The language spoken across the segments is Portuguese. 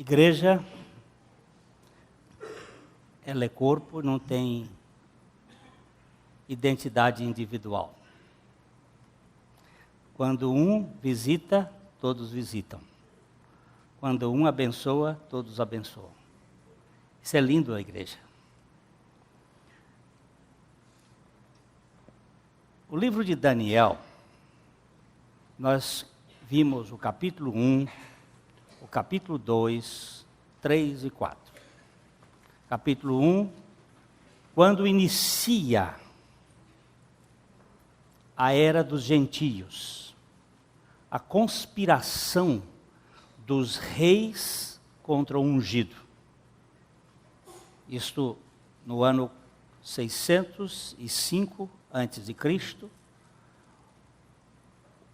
Igreja, ela é corpo, não tem identidade individual. Quando um visita, todos visitam. Quando um abençoa, todos abençoam. Isso é lindo, a igreja. O livro de Daniel, nós vimos o capítulo 1, o capítulo 2, 3 e 4. Capítulo 1, quando inicia a era dos gentios, a conspiração dos reis contra o ungido. Isto no ano 605 a.C.,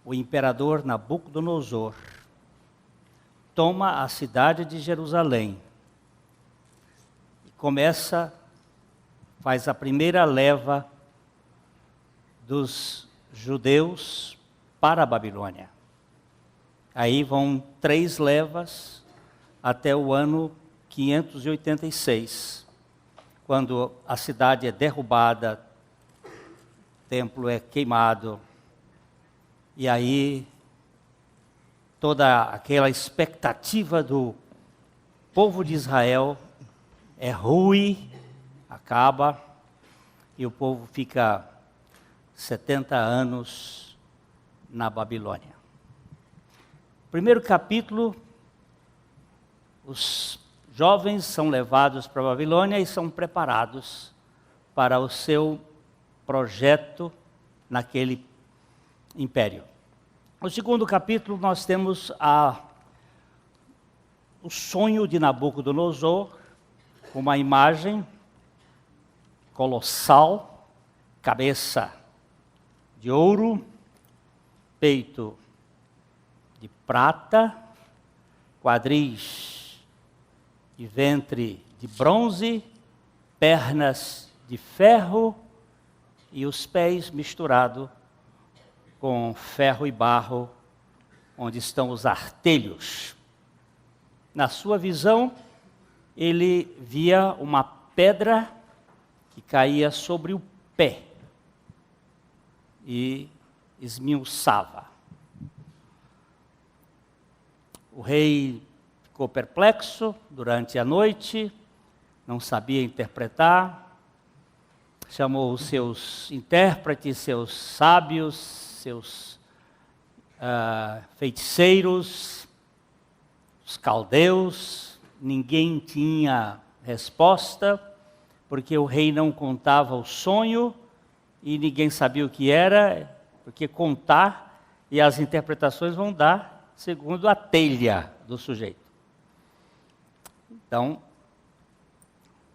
o imperador Nabucodonosor toma a cidade de Jerusalém e faz a primeira leva dos judeus para a Babilônia. Aí vão 3 levas até o ano 586, quando a cidade é derrubada, o templo é queimado, e aí toda aquela expectativa do povo de Israel ruim, acaba, e o povo fica 70 anos na Babilônia. Primeiro capítulo, os jovens são levados para a Babilônia e são preparados para o seu projeto naquele império. No segundo capítulo, nós temos o sonho de Nabucodonosor, uma imagem colossal, cabeça de ouro, peito de prata, quadris e ventre de bronze, pernas de ferro e os pés misturados com ferro e barro, onde estão os artelhos. Na sua visão, ele via uma pedra que caía sobre o pé e esmiuçava. O rei ficou perplexo durante a noite, não sabia interpretar, chamou os seus intérpretes, seus sábios, seus feiticeiros, os caldeus. Ninguém tinha resposta, porque o rei não contava o sonho e ninguém sabia o que era, porque contar e as interpretações vão dar segundo a telha do sujeito. Então,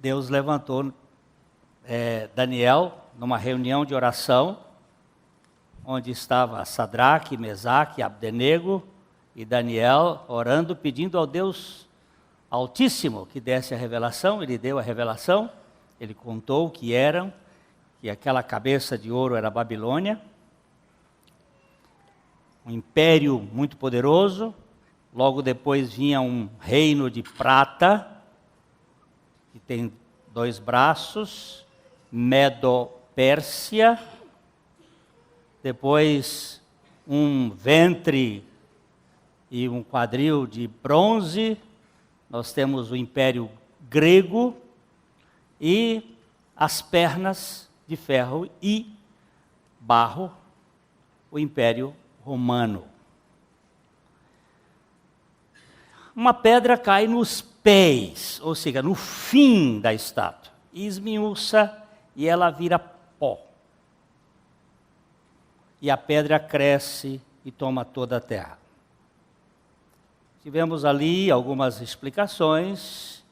Deus levantou Daniel numa reunião de oração, onde estava Sadraque, Mesaque, Abdenego e Daniel orando, pedindo ao Deus Altíssimo que desse a revelação. Ele deu a revelação, ele contou o que eram, que aquela cabeça de ouro era a Babilônia, um império muito poderoso. Logo depois vinha um reino de prata, que tem 2 braços, Medo-Pérsia. Depois um ventre e um quadril de bronze. Nós temos o Império Grego e as pernas de ferro e barro, o Império Romano. Uma pedra cai nos pés, ou seja, no fim da estátua, e esmiuça e ela vira pó. E a pedra cresce e toma toda a terra. Tivemos ali algumas explicações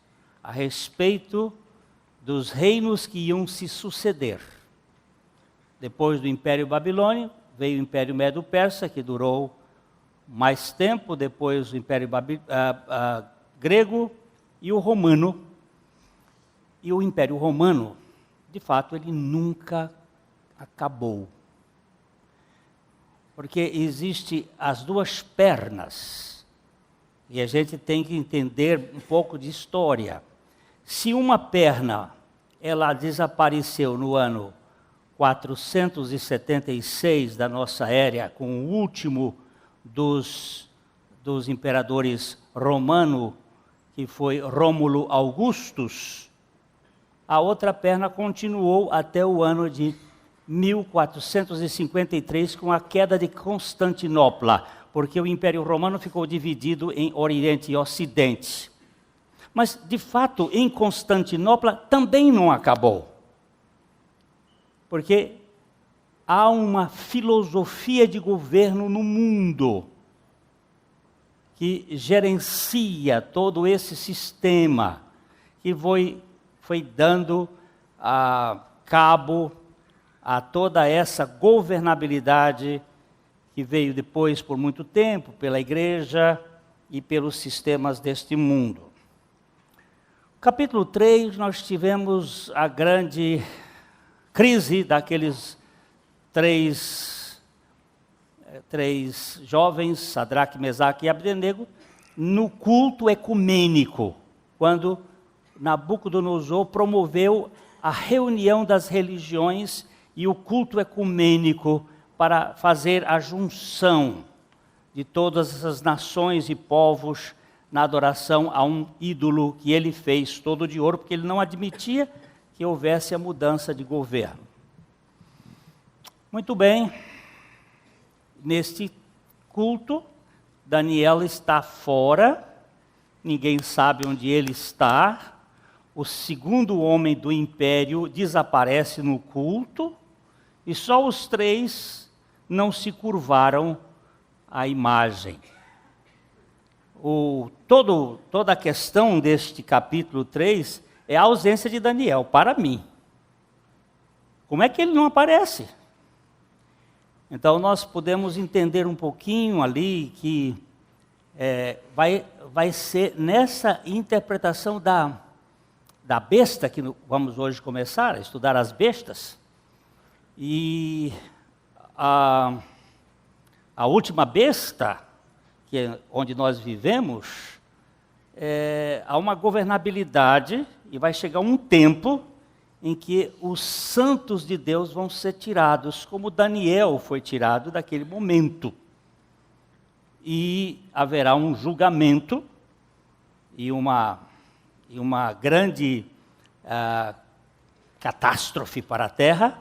a respeito dos reinos que iam se suceder. Depois do Império Babilônico, veio o Império Medo-Persa, que durou mais tempo, depois o Império Grego e o Romano. E o Império Romano, de fato, ele nunca acabou. Porque existe as duas pernas, e a gente tem que entender um pouco de história. Se uma perna, ela desapareceu no ano 476 da nossa era, com o último dos imperadores romanos, que foi Rômulo Augustus, a outra perna continuou até o ano de 1453, com a queda de Constantinopla, porque o Império Romano ficou dividido em Oriente e Ocidente. Mas, de fato, em Constantinopla também não acabou. Porque há uma filosofia de governo no mundo que gerencia todo esse sistema, que foi dando cabo a toda essa governabilidade que veio depois por muito tempo pela igreja e pelos sistemas deste mundo. No capítulo 3, nós tivemos a grande crise daqueles três jovens, Sadraque, Mesaque e Abdenego, no culto ecumênico, quando Nabucodonosor promoveu a reunião das religiões e o culto ecumênico para fazer a junção de todas as nações e povos na adoração a um ídolo que ele fez todo de ouro, porque ele não admitia que houvesse a mudança de governo. Muito bem, neste culto, Daniel está fora, ninguém sabe onde ele está. O segundo homem do império desaparece no culto, e só os três não se curvaram à imagem. Toda a questão deste capítulo 3 é a ausência de Daniel, para mim. Como é que ele não aparece? Então nós podemos entender um pouquinho ali que vai ser nessa interpretação da besta, que vamos hoje começar a estudar as bestas, e a última besta, que é onde nós vivemos, há uma governabilidade, e vai chegar um tempo em que os santos de Deus vão ser tirados, como Daniel foi tirado daquele momento. E haverá um julgamento e uma grande catástrofe para a Terra,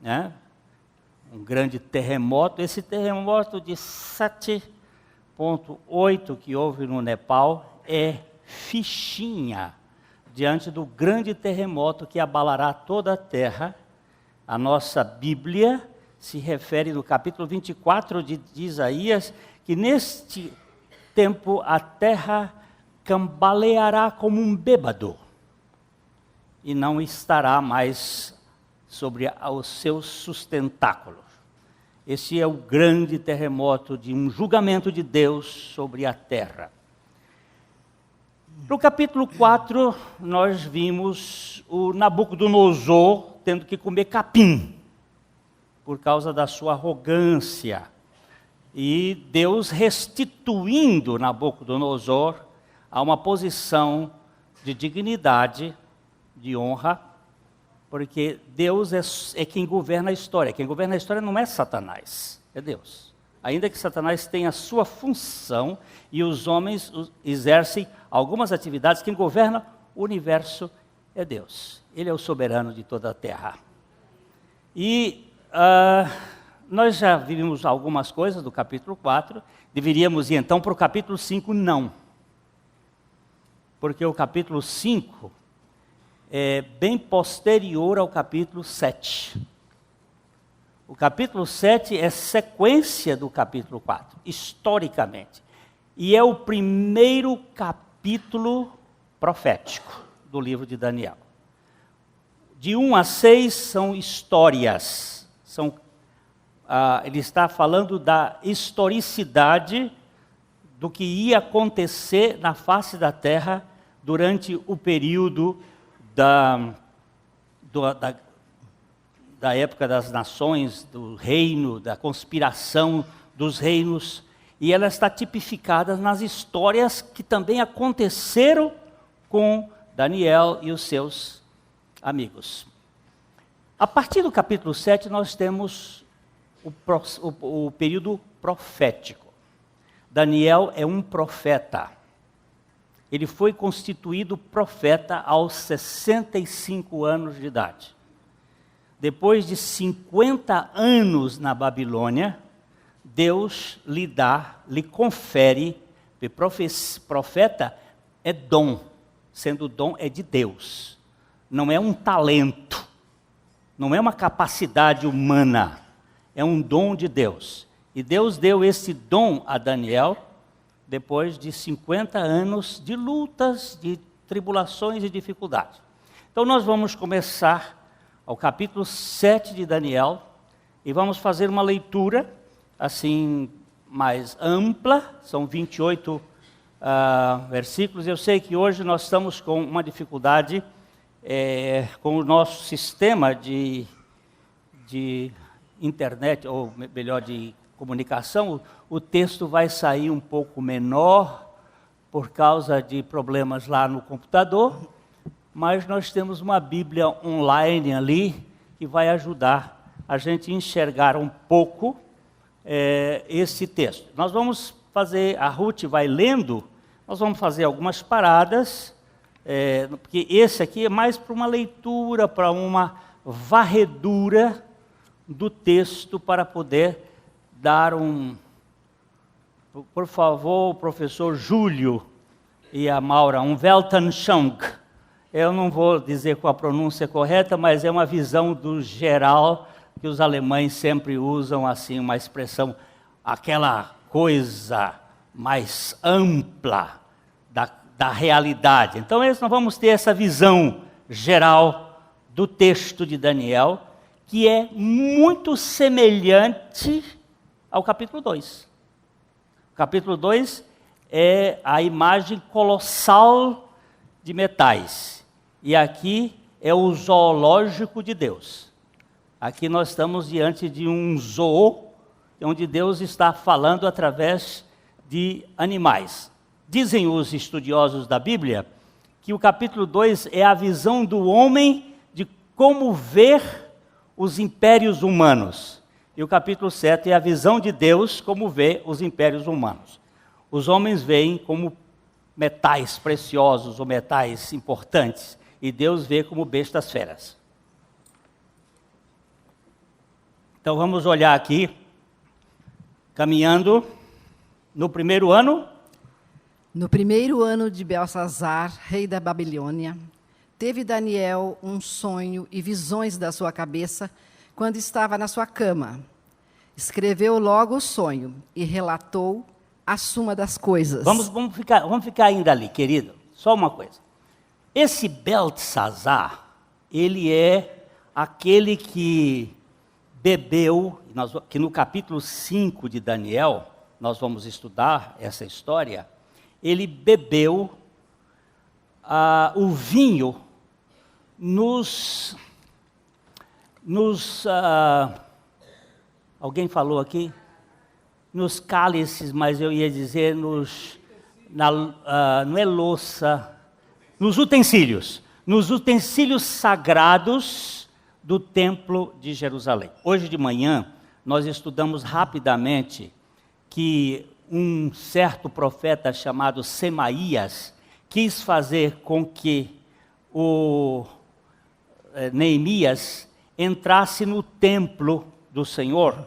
né? Um grande terremoto. Esse terremoto de 7,8 que houve no Nepal é fichinha diante do grande terremoto que abalará toda a Terra. A nossa Bíblia se refere no capítulo 24 de Isaías, que neste tempo a Terra cambaleará como um bêbado e não estará mais sobre os seus sustentáculos. Esse é o grande terremoto de um julgamento de Deus sobre a terra. No capítulo 4, nós vimos o Nabucodonosor tendo que comer capim, por causa da sua arrogância. E Deus restituindo Nabucodonosor a uma posição de dignidade, de honra, porque Deus é quem governa a história. Quem governa a história não é Satanás. é Deus. Ainda que Satanás tenha a sua função e os homens exercem algumas atividades, quem governa o universo é Deus. Ele é o soberano de toda a terra. E nós já vimos algumas coisas do capítulo 4, deveríamos ir então para o capítulo 5, não. Porque o capítulo 5 é bem posterior ao capítulo 7. O capítulo 7 é sequência do capítulo 4, historicamente. E é o primeiro capítulo profético do livro de Daniel. De 1 a 6 são histórias. Ele está falando da historicidade do que ia acontecer na face da terra durante o período da época das nações, do reino, da conspiração dos reinos, e ela está tipificada nas histórias que também aconteceram com Daniel e os seus amigos. A partir do capítulo 7, nós temos o período profético. Daniel é um profeta. Ele foi constituído profeta aos 65 anos de idade. Depois de 50 anos na Babilônia, Deus lhe confere, profeta é dom, sendo dom é de Deus, não é um talento, não é uma capacidade humana, é um dom de Deus. E Deus deu esse dom a Daniel depois de 50 anos de lutas, de tribulações e dificuldades. Então nós vamos começar ao capítulo 7 de Daniel, e vamos fazer uma leitura, assim, mais ampla, são 28 versículos. Eu sei que hoje nós estamos com uma dificuldade com o nosso sistema de internet, ou melhor, de comunicação. O texto vai sair um pouco menor, por causa de problemas lá no computador, mas nós temos uma Bíblia online ali que vai ajudar a gente enxergar um pouco esse texto. Nós vamos fazer, a Ruth vai lendo, nós vamos fazer algumas paradas, porque esse aqui é mais para uma leitura, para uma varredura do texto, para poder dar por favor, o professor Júlio e a Maura, um Weltanschauung. Eu não vou dizer com a pronúncia correta, mas é uma visão do geral que os alemães sempre usam, assim, uma expressão, aquela coisa mais ampla da realidade. Então, nós vamos ter essa visão geral do texto de Daniel, que é muito semelhante ao capítulo 2. O capítulo 2 é a imagem colossal de metais. E aqui é o zoológico de Deus. Aqui nós estamos diante de um zoo, onde Deus está falando através de animais. Dizem os estudiosos da Bíblia que o capítulo 2 é a visão do homem de como ver os impérios humanos. E o capítulo 7 é a visão de Deus como vê os impérios humanos. Os homens veem como metais preciosos ou metais importantes, e Deus vê como bestas feras. Então vamos olhar aqui, caminhando no primeiro ano. No primeiro ano de Belsazar, rei da Babilônia, teve Daniel um sonho e visões da sua cabeça quando estava na sua cama. Escreveu logo o sonho e relatou a suma das coisas. Vamos ficar ainda ali, querido. Só uma coisa. Esse Beltesazar, ele é aquele que bebeu, que no capítulo 5 de Daniel, nós vamos estudar essa história, ele bebeu o vinho alguém falou aqui? Nos cálices, mas eu ia dizer não é louça, nos utensílios sagrados do templo de Jerusalém. Hoje de manhã, nós estudamos rapidamente que um certo profeta chamado Semaías quis fazer com que o Neemias entrasse no templo do Senhor,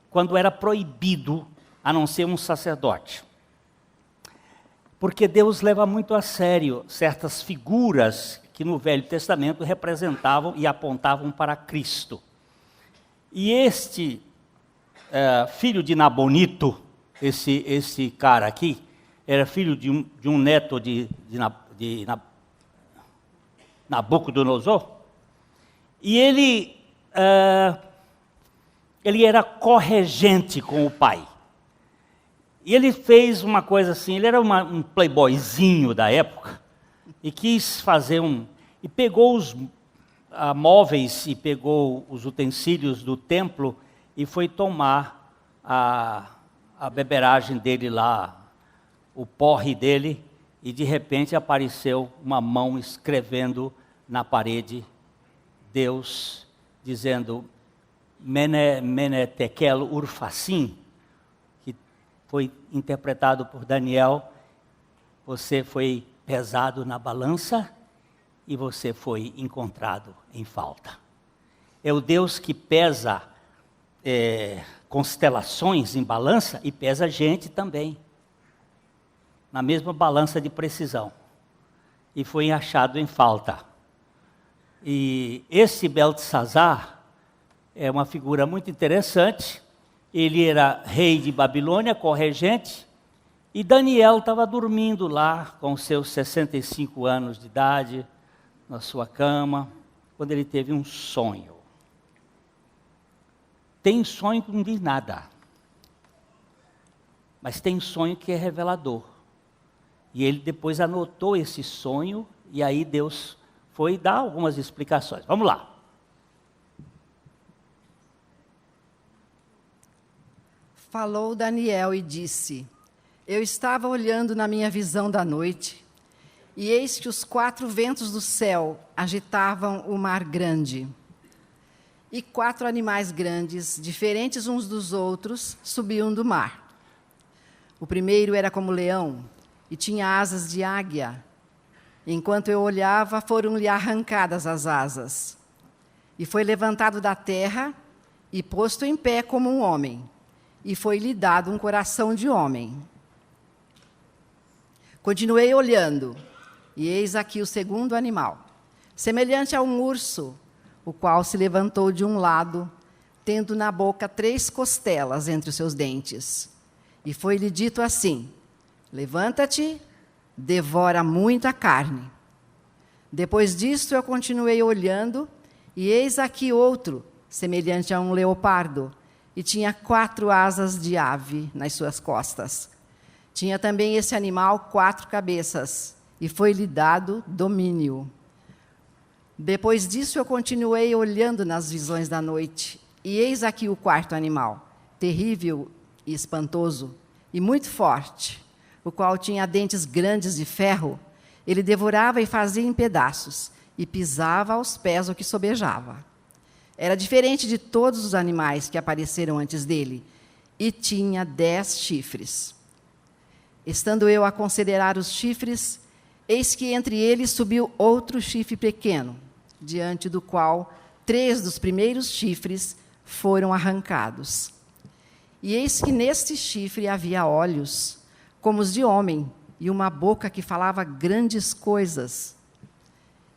quando era proibido, a não ser um sacerdote. Porque Deus leva muito a sério certas figuras que no Velho Testamento representavam e apontavam para Cristo. E este filho de Nabonito, esse cara aqui, era filho de um neto de Nabucodonosor, e ele era corregente com o pai. E ele fez uma coisa assim, ele era um playboyzinho da época, e quis fazer e pegou os móveis e pegou os utensílios do templo e foi tomar a beberagem dele lá, o porre dele, e de repente apareceu uma mão escrevendo na parede, Deus dizendo, Mene Tekel Urfassim, que foi interpretado por Daniel, você foi pesado na balança e você foi encontrado em falta. É o Deus que pesa constelações em balança e pesa gente também, na mesma balança de precisão. E foi achado em falta. E esse Beltesazar é uma figura muito interessante. Ele era rei de Babilônia, corregente, e Daniel estava dormindo lá com seus 65 anos de idade, na sua cama, quando ele teve um sonho. Tem sonho que não diz nada, mas tem sonho que é revelador. E ele depois anotou esse sonho, e aí Deus foi dar algumas explicações. Vamos lá. Falou Daniel e disse, eu estava olhando na minha visão da noite, e eis que os 4 ventos do céu agitavam o mar grande. E 4 animais grandes, diferentes uns dos outros, subiam do mar. O primeiro era como leão, e tinha asas de águia. Enquanto eu olhava, foram-lhe arrancadas as asas. E foi levantado da terra, e posto em pé como um homem. E foi-lhe dado um coração de homem. Continuei olhando, e eis aqui o segundo animal, semelhante a um urso, o qual se levantou de um lado, tendo na boca 3 costelas entre os seus dentes. E foi-lhe dito assim, levanta-te, devora muita carne. Depois disto eu continuei olhando, e eis aqui outro, semelhante a um leopardo, e tinha 4 asas de ave nas suas costas. Tinha também esse animal 4 cabeças, e foi-lhe dado domínio. Depois disso eu continuei olhando nas visões da noite, e eis aqui o 4º animal, terrível e espantoso, e muito forte, o qual tinha dentes grandes de ferro. Ele devorava e fazia em pedaços, e pisava aos pés o que sobejava. Era diferente de todos os animais que apareceram antes dele, e tinha 10 chifres. Estando eu a considerar os chifres, eis que entre eles subiu outro chifre pequeno, diante do qual 3 dos primeiros chifres foram arrancados. E eis que neste chifre havia olhos, como os de homem, e uma boca que falava grandes coisas.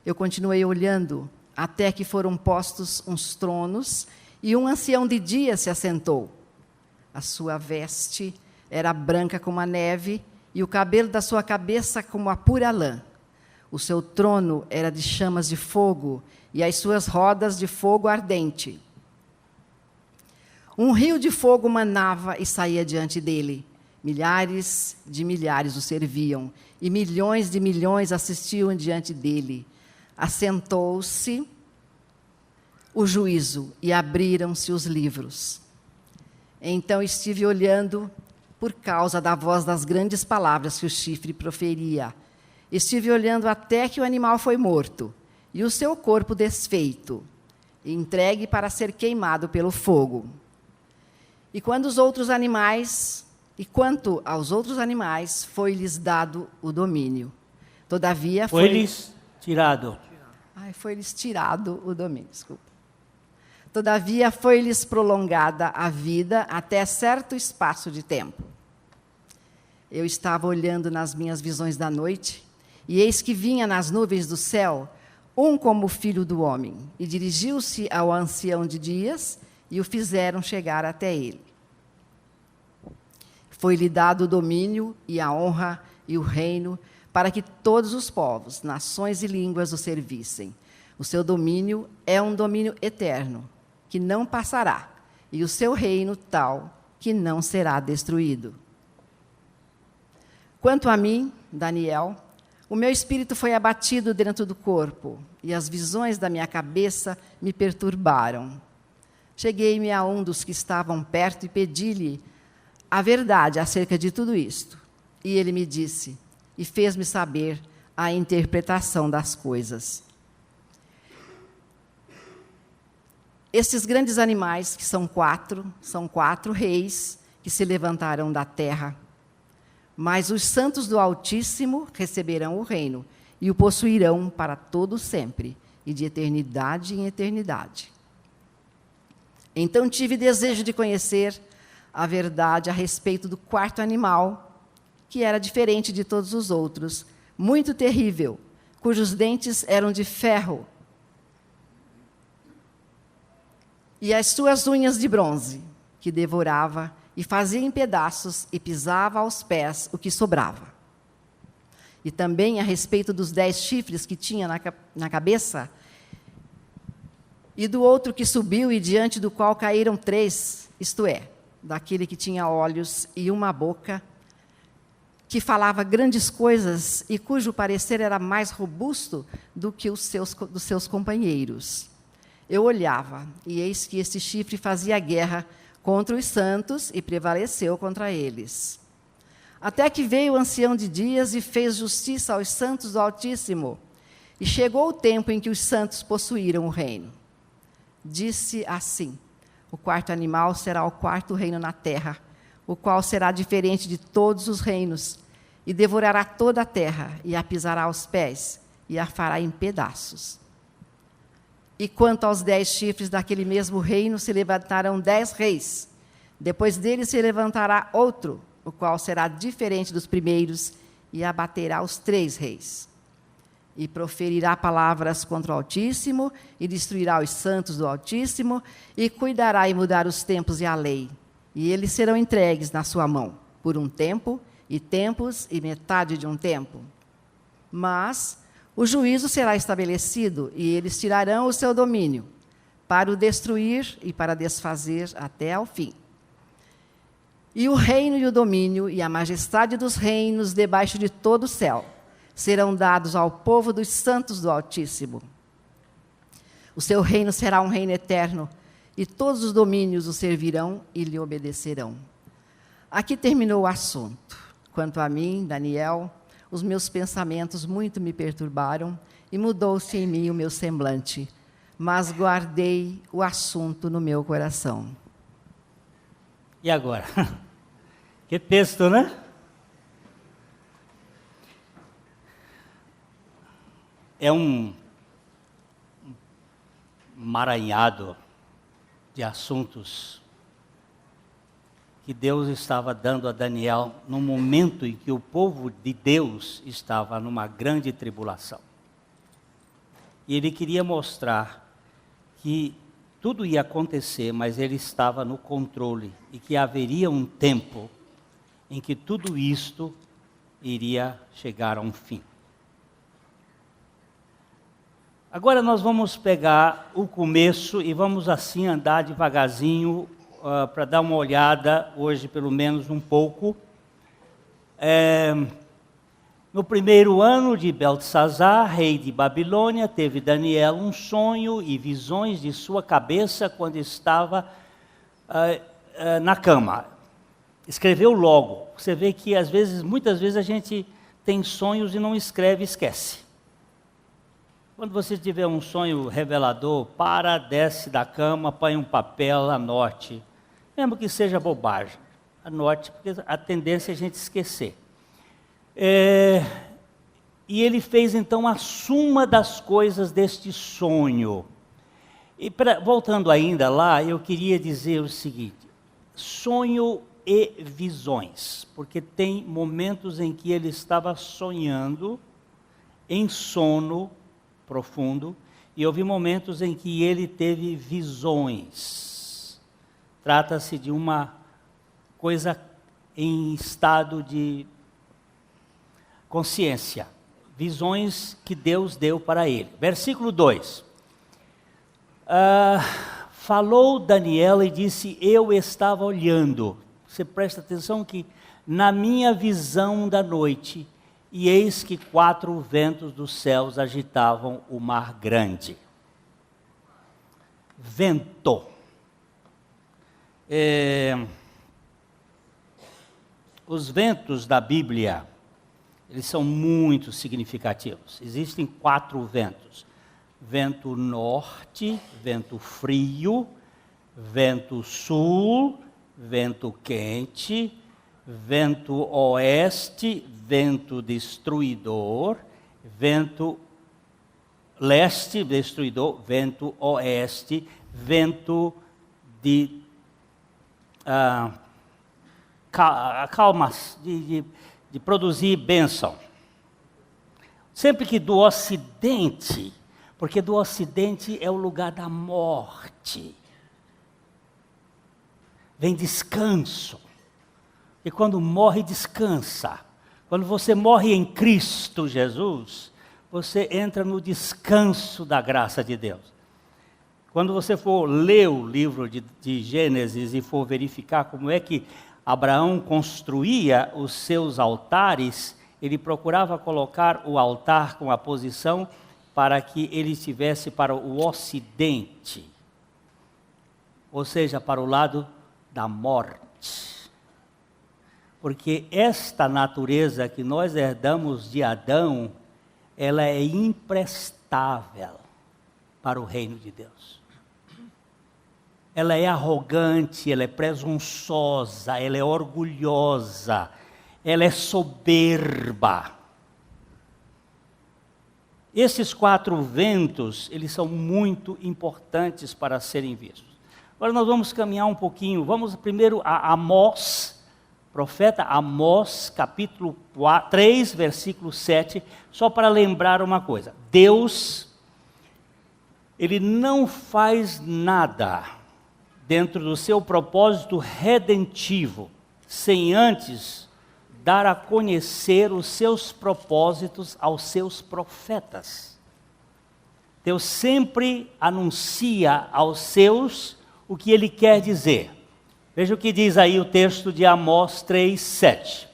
Eu continuei olhando, até que foram postos uns tronos, e um ancião de dia se assentou. A sua veste era branca como a neve, e o cabelo da sua cabeça como a pura lã. O seu trono era de chamas de fogo, e as suas rodas de fogo ardente. Um rio de fogo manava e saía diante dele. Milhares de milhares o serviam, e milhões de milhões assistiam diante dele. Assentou-se o juízo, e abriram-se os livros. Então estive olhando, por causa da voz das grandes palavras que o chifre proferia. Estive olhando até que o animal foi morto, e o seu corpo desfeito, e entregue para ser queimado pelo fogo. E quanto aos outros animais, foi-lhes dado o domínio. Todavia Foi-lhes tirado. Foi-lhes tirado o domínio, desculpa. Todavia foi-lhes prolongada a vida até certo espaço de tempo. Eu estava olhando nas minhas visões da noite, e eis que vinha nas nuvens do céu um como o filho do homem, e dirigiu-se ao ancião de dias, e o fizeram chegar até ele. Foi-lhe dado o domínio e a honra e o reino, para que todos os povos, nações e línguas o servissem. O seu domínio é um domínio eterno, que não passará, e o seu reino tal, que não será destruído. Quanto a mim, Daniel, o meu espírito foi abatido dentro do corpo, e as visões da minha cabeça me perturbaram. Cheguei-me a um dos que estavam perto e pedi-lhe a verdade acerca de tudo isto. E ele me disse, e fez-me saber a interpretação das coisas. Estes grandes animais, que são quatro reis que se levantarão da terra. Mas os santos do Altíssimo receberão o reino e o possuirão para todo sempre, e de eternidade em eternidade. Então tive desejo de conhecer a verdade a respeito do quarto animal, que era diferente de todos os outros, muito terrível, cujos dentes eram de ferro, e as suas unhas de bronze, que devorava e fazia em pedaços e pisava aos pés o que sobrava. E também a respeito dos 10 chifres que tinha na cabeça, e do outro que subiu e diante do qual caíram 3, isto é, daquele que tinha olhos e uma boca, que falava grandes coisas e cujo parecer era mais robusto do que dos seus companheiros. Eu olhava, e eis que este chifre fazia guerra contra os santos e prevaleceu contra eles. Até que veio o ancião de dias e fez justiça aos santos do Altíssimo, e chegou o tempo em que os santos possuíram o reino. Disse assim: o quarto animal será o quarto reino na terra, o qual será diferente de todos os reinos, e devorará toda a terra, e a pisará aos pés, e a fará em pedaços. E quanto aos 10 chifres daquele mesmo reino, se levantarão 10 reis. Depois dele se levantará outro, o qual será diferente dos primeiros, e abaterá os 3 reis. E proferirá palavras contra o Altíssimo, e destruirá os santos do Altíssimo, e cuidará em mudar os tempos e a lei. E eles serão entregues na sua mão, por um tempo, e tempos, e metade de um tempo. Mas o juízo será estabelecido, e eles tirarão o seu domínio, para o destruir e para desfazer até ao fim. E o reino e o domínio e a majestade dos reinos debaixo de todo o céu serão dados ao povo dos santos do Altíssimo. O seu reino será um reino eterno, e todos os domínios o servirão e lhe obedecerão. Aqui terminou o assunto. Quanto a mim, Daniel, os meus pensamentos muito me perturbaram, e mudou-se em mim o meu semblante, mas guardei o assunto no meu coração. E agora? Que texto, né? É um emaranhado de assuntos que Deus estava dando a Daniel no momento em que o povo de Deus estava numa grande tribulação. E ele queria mostrar que tudo ia acontecer, mas ele estava no controle e que haveria um tempo em que tudo isto iria chegar a um fim. Agora nós vamos pegar o começo e vamos assim andar devagarzinho para dar uma olhada, hoje pelo menos um pouco. No primeiro ano de Beltesazar, rei de Babilônia, teve Daniel um sonho e visões de sua cabeça quando estava na cama. Escreveu logo. Você vê que muitas vezes a gente tem sonhos e não escreve, esquece. Quando você tiver um sonho revelador, desce da cama, põe um papel, anote. mesmo que seja bobagem. Anote, porque a tendência é a gente esquecer. E ele fez então a suma das coisas deste sonho. E voltando ainda lá, eu queria dizer o seguinte: sonho e visões, porque tem momentos em que ele estava sonhando em sono profundo, e houve momentos em que ele teve visões. Trata-se de uma coisa em estado de consciência, visões que Deus deu para ele. Versículo 2. Falou Daniel e disse: eu estava olhando. Você presta atenção que na minha visão da noite, e eis que 4 ventos dos céus agitavam o mar grande. Vento. Os ventos da Bíblia, eles são muito significativos. Existem 4 ventos: vento norte, vento frio, vento sul, vento quente, vento oeste, vento destruidor, vento leste, destruidor, vento oeste, vento de calmas, de produzir bênção. Sempre que do ocidente, porque do ocidente é o lugar da morte, vem descanso. E quando morre, descansa. Quando você morre em Cristo Jesus, você entra no descanso da graça de Deus. Quando você for ler o livro de Gênesis e for verificar como é que Abraão construía os seus altares, ele procurava colocar o altar com a posição para que ele estivesse para o ocidente, ou seja, para o lado da morte. Porque esta natureza que nós herdamos de Adão, ela é imprestável para o reino de Deus. Ela é arrogante, ela é presunçosa, ela é orgulhosa, ela é soberba. Esses 4 ventos, eles são muito importantes para serem vistos. Agora nós vamos caminhar um pouquinho, vamos primeiro a Amós, profeta Amós, capítulo 3, versículo 7, só para lembrar uma coisa: Deus, Ele não faz nada dentro do seu propósito redentivo, sem antes dar a conhecer os seus propósitos aos seus profetas. Deus sempre anuncia aos seus o que Ele quer dizer. Veja o que diz aí o texto de Amós 3, 7.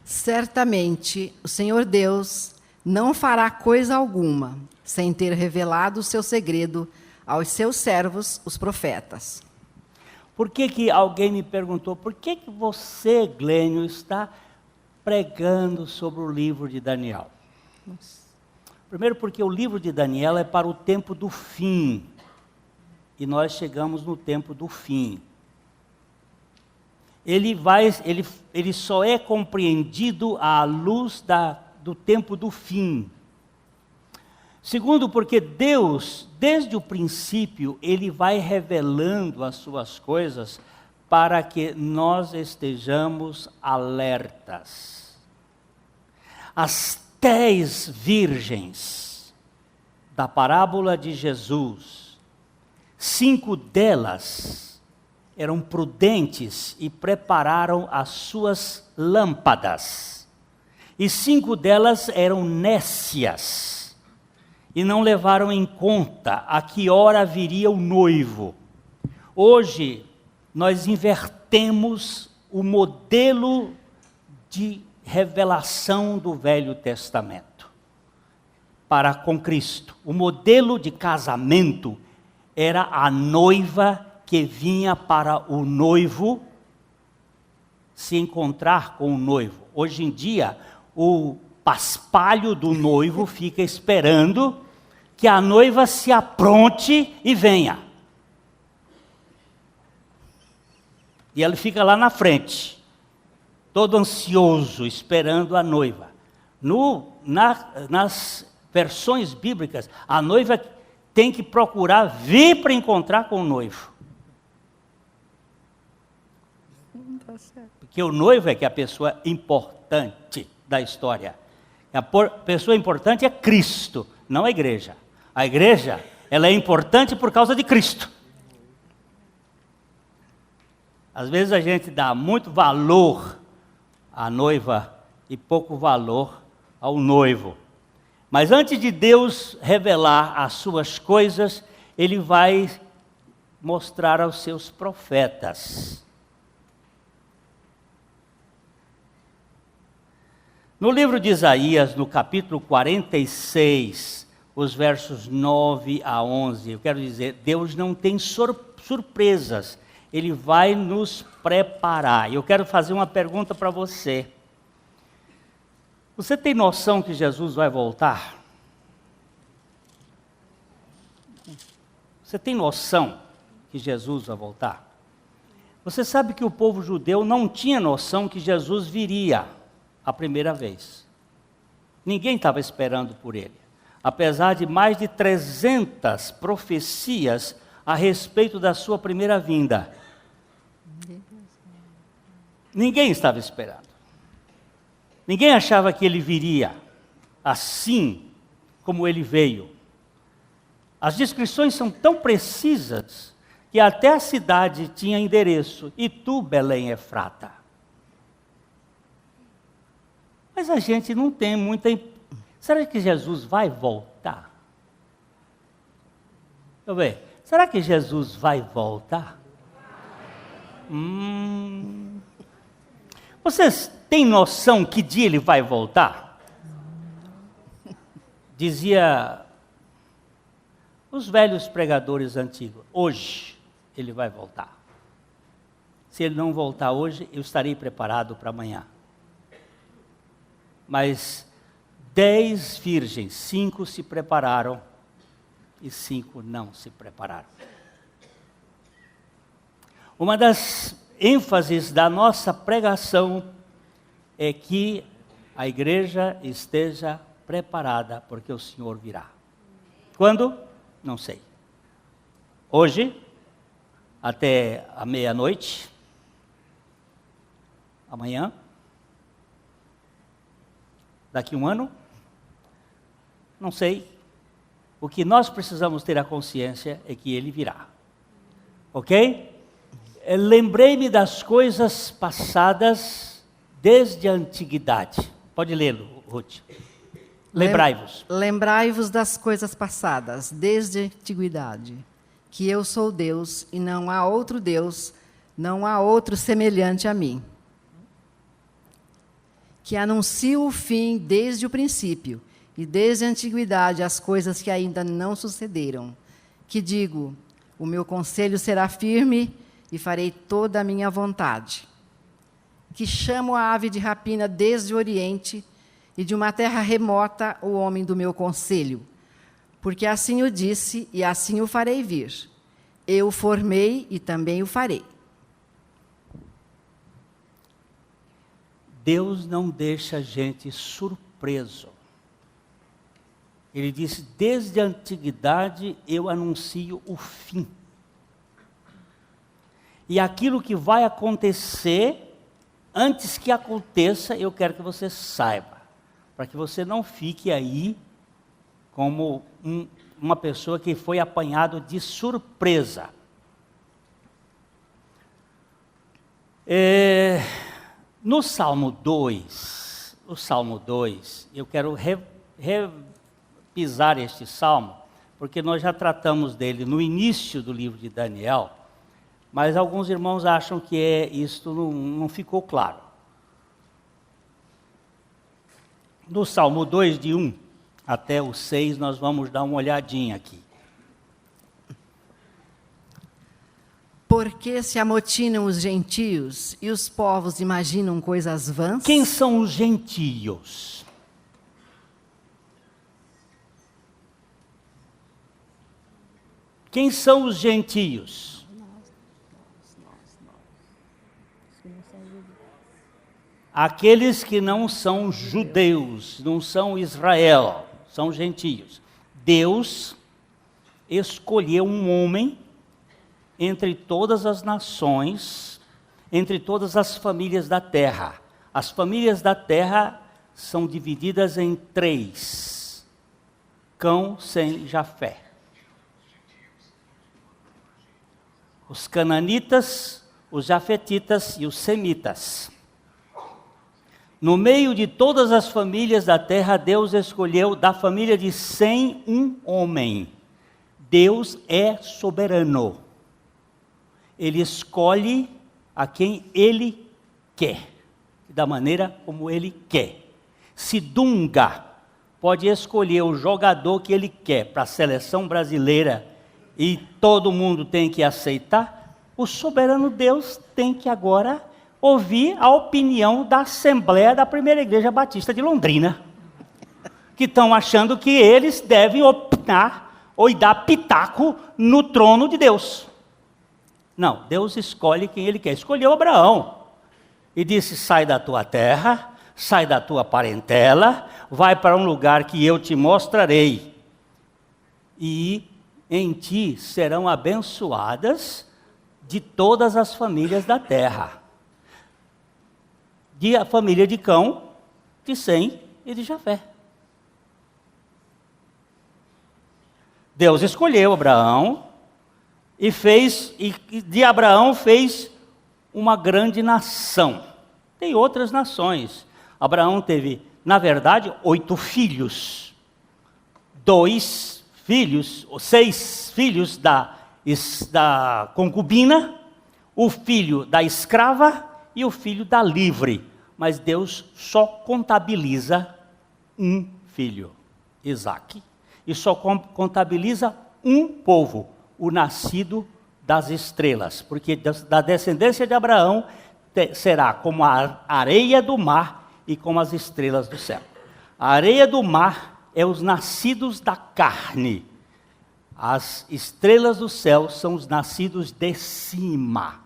Certamente o Senhor Deus não fará coisa alguma sem ter revelado o seu segredo aos seus servos, os profetas. Por que alguém me perguntou, por que você, Glênio, está pregando sobre o livro de Daniel? Primeiro porque o livro de Daniel é para o tempo do fim. E nós chegamos no tempo do fim. Ele só é compreendido à luz do tempo do fim. Segundo, porque Deus, desde o princípio, Ele vai revelando as suas coisas para que nós estejamos alertas. As 10 virgens da parábola de Jesus, 5 delas eram prudentes e prepararam as suas lâmpadas. E 5 delas eram nécias e não levaram em conta a que hora viria o noivo. Hoje, nós invertemos o modelo de revelação do Velho Testamento para com Cristo. O modelo de casamento era a noiva que vinha para o noivo se encontrar com o noivo. Hoje em dia, o paspalho do noivo fica esperando que a noiva se apronte e venha. E ele fica lá na frente, todo ansioso, esperando a noiva. Nas versões bíblicas, a noiva tem que procurar vir para encontrar com o noivo. Porque o noivo é que é a pessoa importante da história. A pessoa importante é Cristo, não a igreja. A igreja, ela é importante por causa de Cristo. Às vezes a gente dá muito valor à noiva e pouco valor ao noivo. Mas antes de Deus revelar as suas coisas, Ele vai mostrar aos seus profetas. No livro de Isaías, no capítulo 46, os versos 9 a 11, eu quero dizer, Deus não tem surpresas, Ele vai nos preparar. Eu quero fazer uma pergunta para você. Você tem noção que Jesus vai voltar? Você tem noção que Jesus vai voltar? Você sabe que o povo judeu não tinha noção que Jesus viria a primeira vez. Ninguém estava esperando por ele. Apesar de mais de 300 profecias a respeito da sua primeira vinda. Ninguém estava esperando. Ninguém achava que ele viria assim como ele veio. As descrições são tão precisas que até a cidade tinha endereço. E tu, Belém Efrata. Mas a gente não tem muita... Será que Jesus vai voltar? Deixa eu ver. Será que Jesus vai voltar? Vocês têm noção que dia ele vai voltar? Dizia os velhos pregadores antigos, hoje ele vai voltar. Se ele não voltar hoje, eu estarei preparado para amanhã. Mas 10 virgens, 5 se prepararam e 5 não se prepararam. Uma das ênfases da nossa pregação é que a igreja esteja preparada, porque o Senhor virá. Quando? Não sei. Hoje, até a meia-noite, amanhã, daqui a um ano, não sei. O que nós precisamos ter a consciência é que ele virá. Ok? Lembrei-me das coisas passadas desde a antiguidade. Pode lê-lo, Ruth. Lembrai-vos. Lembrai-vos das coisas passadas desde a antiguidade, que eu sou Deus e não há outro Deus, não há outro semelhante a mim. Que anuncio o fim desde o princípio, e desde a antiguidade as coisas que ainda não sucederam. Que digo, o meu conselho será firme e farei toda a minha vontade. Que chamo a ave de rapina desde o Oriente, e de uma terra remota o homem do meu conselho. Porque assim o disse, e assim o farei vir. Eu o formei e também o farei. Deus não deixa a gente surpreso. Ele disse, desde a antiguidade eu anuncio o fim. E aquilo que vai acontecer, antes que aconteça, eu quero que você saiba. Para que você não fique aí como uma pessoa que foi apanhado de surpresa. No Salmo 2, eu quero repisar este Salmo, porque nós já tratamos dele no início do livro de Daniel, mas alguns irmãos acham que isto não ficou claro. No Salmo 2, de 1 até o 6, nós vamos dar uma olhadinha aqui. Porque se amotinam os gentios e os povos imaginam coisas vãs? Quem são os gentios? Quem são os gentios? Aqueles que não são judeus, não são Israel, são gentios. Deus escolheu um homem entre todas as nações, entre todas as famílias da terra. As famílias da terra são divididas em 3: Cão, Sem e Jafé. Os cananitas, os jafetitas e os semitas. No meio de todas as famílias da terra, Deus escolheu da família de Sem um homem. Deus é soberano. Ele escolhe a quem Ele quer, da maneira como Ele quer. Se Dunga pode escolher o jogador que Ele quer para a seleção brasileira e todo mundo tem que aceitar, o soberano Deus tem que agora ouvir a opinião da Assembleia da Primeira Igreja Batista de Londrina, que estão achando que eles devem opinar ou dar pitaco no trono de Deus. Não, Deus escolhe quem Ele quer. Escolheu Abraão e disse: sai da tua terra, sai da tua parentela, vai para um lugar que eu te mostrarei, e em ti serão abençoadas de todas as famílias da terra. A família de Cão, de Sem e de Jafé. Deus escolheu Abraão e de Abraão fez uma grande nação. Tem outras nações. Abraão teve, na verdade, 8 filhos. 6 filhos da concubina, o filho da escrava e o filho da livre. Mas Deus só contabiliza um filho, Isaque. E só contabiliza um povo, o nascido das estrelas. Porque da descendência de Abraão será como a areia do mar e como as estrelas do céu. A areia do mar é os nascidos da carne. As estrelas do céu são os nascidos de cima,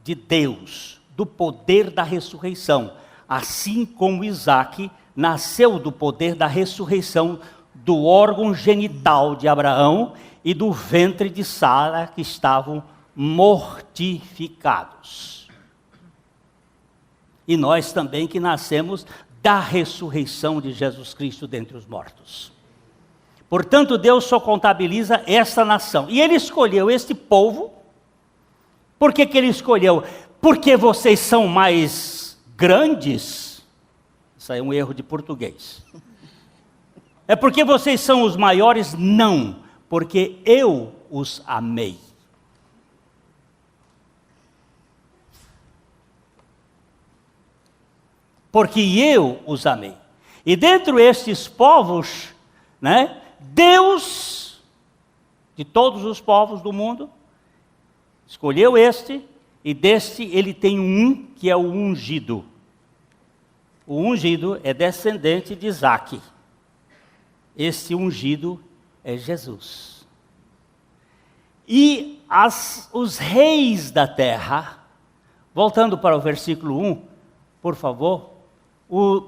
de Deus, do poder da ressurreição. Assim como Isaque nasceu do poder da ressurreição do órgão genital de Abraão e do ventre de Sara, que estavam mortificados. E nós também que nascemos da ressurreição de Jesus Cristo dentre os mortos. Portanto, Deus só contabiliza esta nação. E Ele escolheu este povo. Por que Ele escolheu? Porque vocês são mais grandes? Isso aí é um erro de português. É porque vocês são os maiores? Não, porque eu os amei. Porque eu os amei. E dentro destes povos, Deus, de todos os povos do mundo, escolheu este, e deste ele tem um que é o ungido. O ungido é descendente de Isaque. Este ungido é Jesus. E os reis da terra, voltando para o versículo 1, por favor,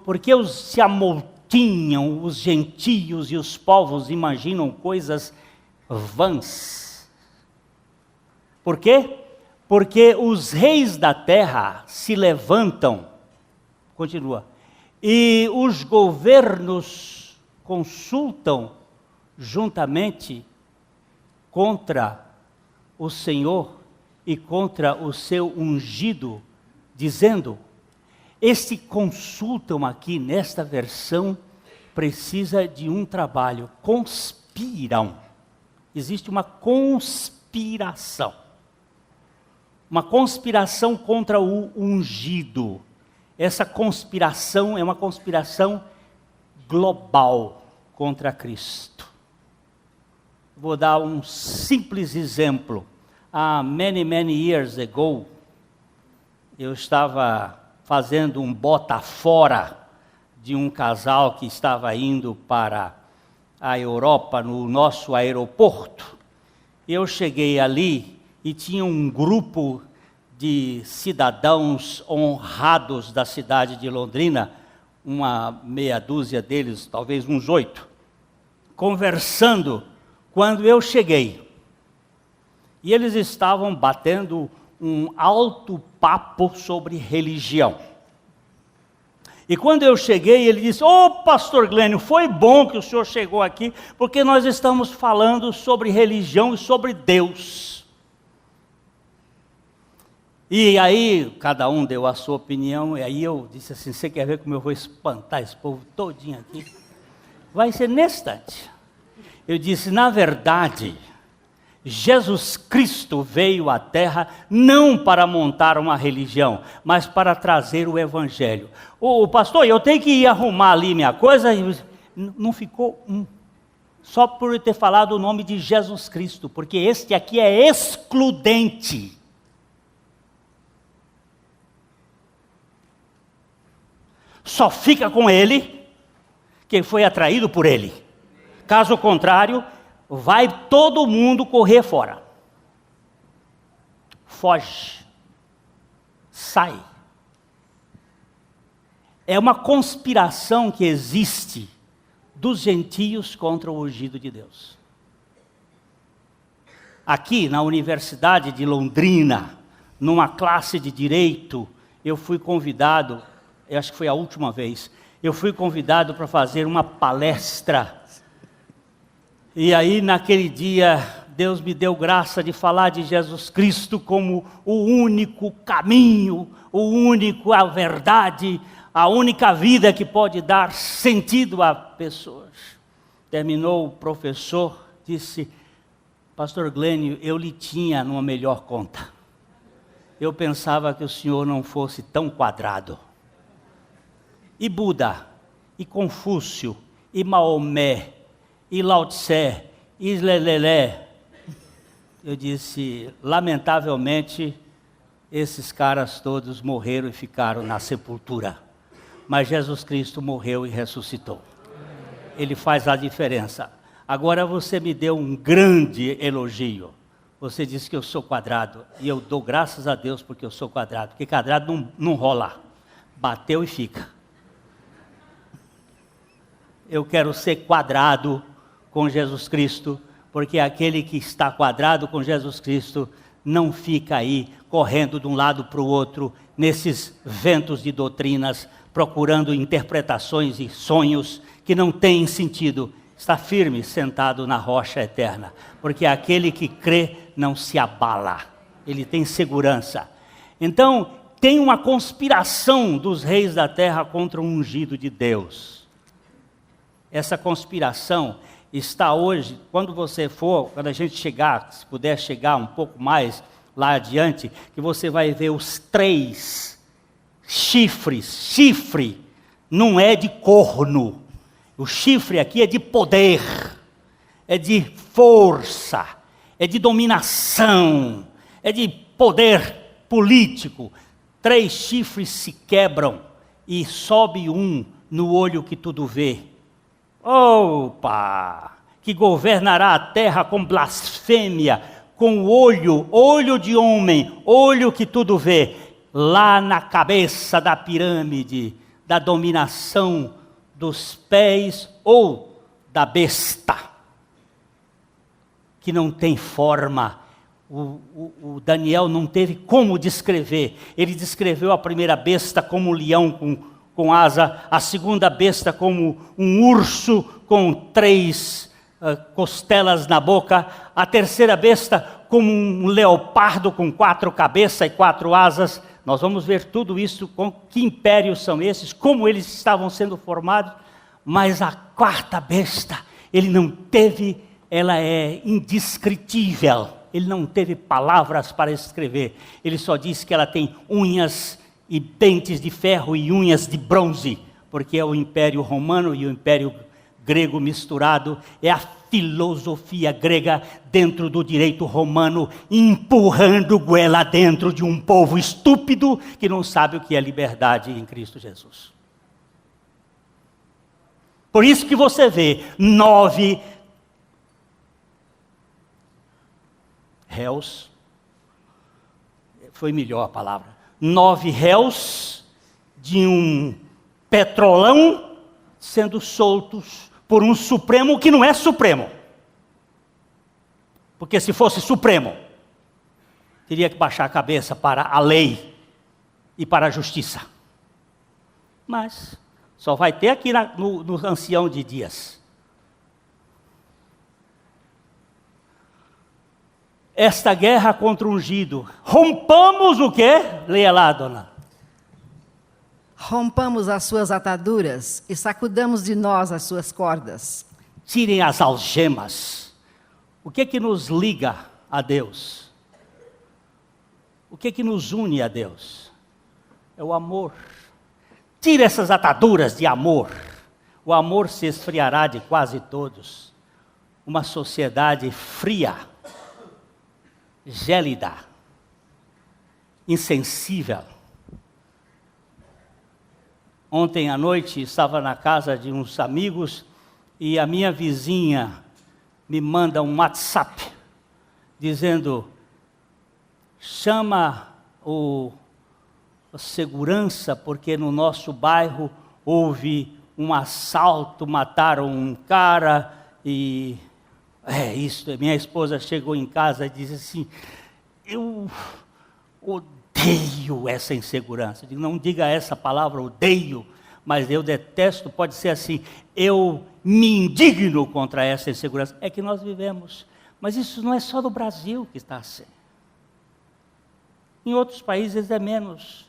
porque se amotinham os gentios e os povos imaginam coisas vãs. Por quê? Porque os reis da terra se levantam, continua, e os governos consultam juntamente contra o Senhor e contra o seu ungido, dizendo, este consultam aqui nesta versão precisa de um trabalho, conspiram. Existe uma conspiração. Uma conspiração contra o ungido. Essa conspiração é uma conspiração global contra Cristo. Vou dar um simples exemplo. Há many years ago, eu estava fazendo um bota fora de um casal que estava indo para a Europa, no nosso aeroporto. Eu cheguei ali e tinha um grupo de cidadãos honrados da cidade de Londrina, uma meia dúzia deles, talvez uns 8, conversando quando eu cheguei. E eles estavam batendo um alto papo sobre religião. E quando eu cheguei, ele disse: "Ô, pastor Glênio, foi bom que o senhor chegou aqui, porque nós estamos falando sobre religião e sobre Deus." E aí, cada um deu a sua opinião, e aí eu disse assim: "Você quer ver como eu vou espantar esse povo todinho aqui? Vai ser nesse instante." Eu disse: "Na verdade, Jesus Cristo veio à Terra não para montar uma religião, mas para trazer o Evangelho." "O pastor, eu tenho que ir arrumar ali minha coisa." Não ficou só por eu ter falado o nome de Jesus Cristo, porque este aqui é excludente. Só fica com ele quem foi atraído por ele. Caso contrário, vai todo mundo correr fora. Foge. Sai. É uma conspiração que existe dos gentios contra o ungido de Deus. Aqui na Universidade de Londrina, numa classe de direito, eu fui convidado, eu acho que foi a última vez, eu fui convidado para fazer uma palestra. E aí naquele dia, Deus me deu graça de falar de Jesus Cristo como o único caminho, a verdade, a única vida que pode dar sentido a pessoas. Terminou o professor, disse: "Pastor Glênio, eu lhe tinha numa melhor conta. Eu pensava que o senhor não fosse tão quadrado." E Buda, e Confúcio, e Maomé, e Lao Tse, e Lelelé. Eu disse: lamentavelmente, esses caras todos morreram e ficaram na sepultura. Mas Jesus Cristo morreu e ressuscitou. Ele faz a diferença. Agora você me deu um grande elogio. Você disse que eu sou quadrado. E eu dou graças a Deus porque eu sou quadrado. Porque quadrado não rola. Bateu e fica. Eu quero ser quadrado com Jesus Cristo, porque aquele que está quadrado com Jesus Cristo não fica aí correndo de um lado para o outro, nesses ventos de doutrinas, procurando interpretações e sonhos que não têm sentido. Está firme, sentado na rocha eterna, porque aquele que crê não se abala, ele tem segurança. Então, tem uma conspiração dos reis da terra contra o ungido de Deus. Essa conspiração está hoje, quando a gente chegar, se puder chegar um pouco mais lá adiante, que você vai ver os 3 chifres. Chifre não é de corno. O chifre aqui é de poder, é de força, é de dominação, é de poder político. 3 chifres se quebram e sobe um no olho que tudo vê. Opa! Que governará a terra com blasfêmia, com olho de homem, olho que tudo vê, lá na cabeça da pirâmide, da dominação dos pés ou da besta, que não tem forma. O Daniel não teve como descrever. Ele descreveu a primeira besta como um leão com asa, a segunda besta como um urso com 3 costelas na boca, a terceira besta como um leopardo com 4 cabeças e 4 asas. Nós vamos ver tudo isso, com que impérios são esses, como eles estavam sendo formados. Mas a 4ª besta, ela é indescritível, ele não teve palavras para escrever. Ele só disse que ela tem unhas e dentes de ferro e unhas de bronze, porque é o Império Romano e o Império Grego misturado, é a filosofia grega dentro do direito romano, empurrando goela dentro de um povo estúpido que não sabe o que é liberdade em Cristo Jesus. Por isso que você vê 9 réus, foi melhor a palavra, 9 réus de um petrolão sendo soltos por um Supremo que não é Supremo. Porque se fosse Supremo, teria que baixar a cabeça para a lei e para a justiça. Mas só vai ter aqui no ancião de dias. Esta guerra contra o ungido, rompamos o quê? Leia lá, dona. Rompamos as suas ataduras e sacudamos de nós as suas cordas. Tirem as algemas. O que é que nos liga a Deus? O que é que nos une a Deus? É o amor. Tire essas ataduras de amor. O amor se esfriará de quase todos. Uma sociedade fria, gélida, insensível. Ontem à noite estava na casa de uns amigos e a minha vizinha me manda um WhatsApp dizendo: chama a segurança porque no nosso bairro houve um assalto, mataram um cara e isso. Minha esposa chegou em casa e disse assim: eu odeio essa insegurança. Eu digo, não diga essa palavra, odeio, mas eu detesto, pode ser assim, eu me indigno contra essa insegurança. É que nós vivemos, mas isso não é só no Brasil que está assim. Em outros países é menos.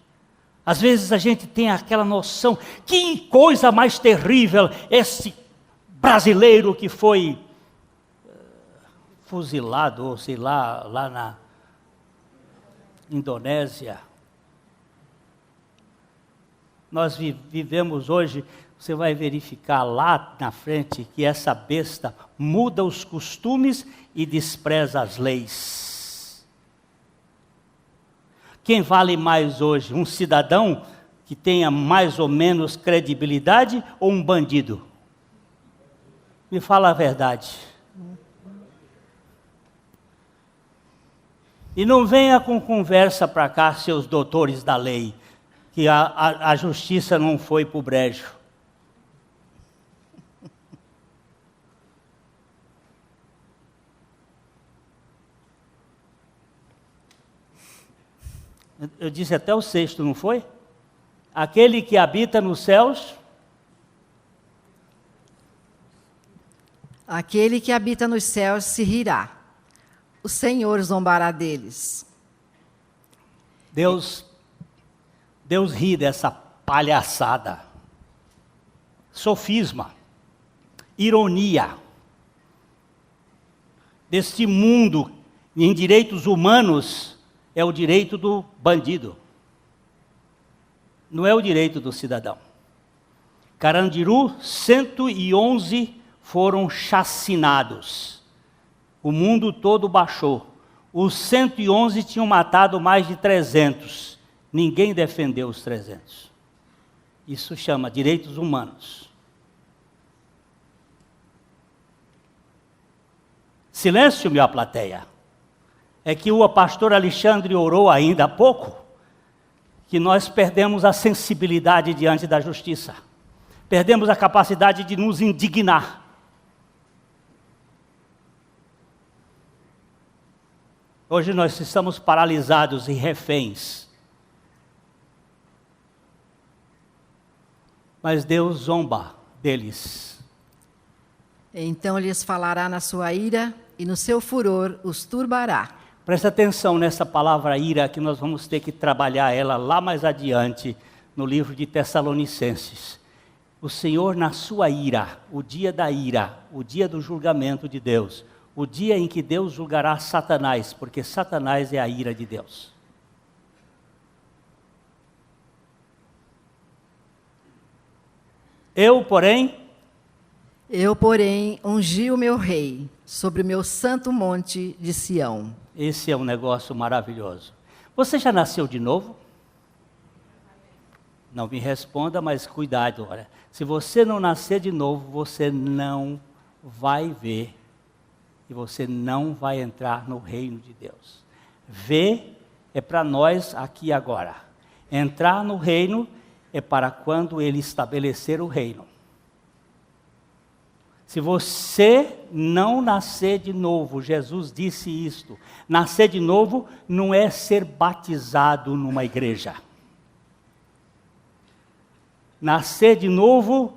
Às vezes a gente tem aquela noção, que coisa mais terrível, esse brasileiro que foi fuzilado, ou sei lá na Indonésia. Nós vivemos hoje, você vai verificar lá na frente que essa besta muda os costumes e despreza as leis. Quem vale mais hoje? Um cidadão que tenha mais ou menos credibilidade ou um bandido? Me fala a verdade. E não venha com conversa para cá, seus doutores da lei, que a justiça não foi para o brejo. Eu disse até o 6º, não foi? Aquele que habita nos céus. Aquele que habita nos céus se rirá. O Senhor zombará deles. Deus ri dessa palhaçada. Sofisma. Ironia. Deste mundo em direitos humanos é o direito do bandido. Não é o direito do cidadão. Carandiru, 111 foram chacinados. O mundo todo baixou. Os 111 tinham matado mais de 300. Ninguém defendeu os 300. Isso chama direitos humanos. Silêncio, minha plateia. É que o pastor Alexandre orou ainda há pouco, que nós perdemos a sensibilidade diante da justiça. Perdemos a capacidade de nos indignar. Hoje nós estamos paralisados e reféns. Mas Deus zomba deles. Então lhes falará na sua ira e no seu furor os turbará. Presta atenção nessa palavra ira, que nós vamos ter que trabalhar ela lá mais adiante, no livro de Tessalonicenses. O Senhor na sua ira, o dia da ira, o dia do julgamento de Deus, o dia em que Deus julgará Satanás, porque Satanás é a ira de Deus. Eu, porém, ungi o meu rei sobre o meu santo monte de Sião. Esse é um negócio maravilhoso. Você já nasceu de novo? Não me responda, mas cuidado. Olha. Se você não nascer de novo, você não vai ver e você não vai entrar no reino de Deus. Ver é para nós aqui e agora. Entrar no reino é para quando ele estabelecer o reino. Se você não nascer de novo, Jesus disse isto, nascer de novo não é ser batizado numa igreja. Nascer de novo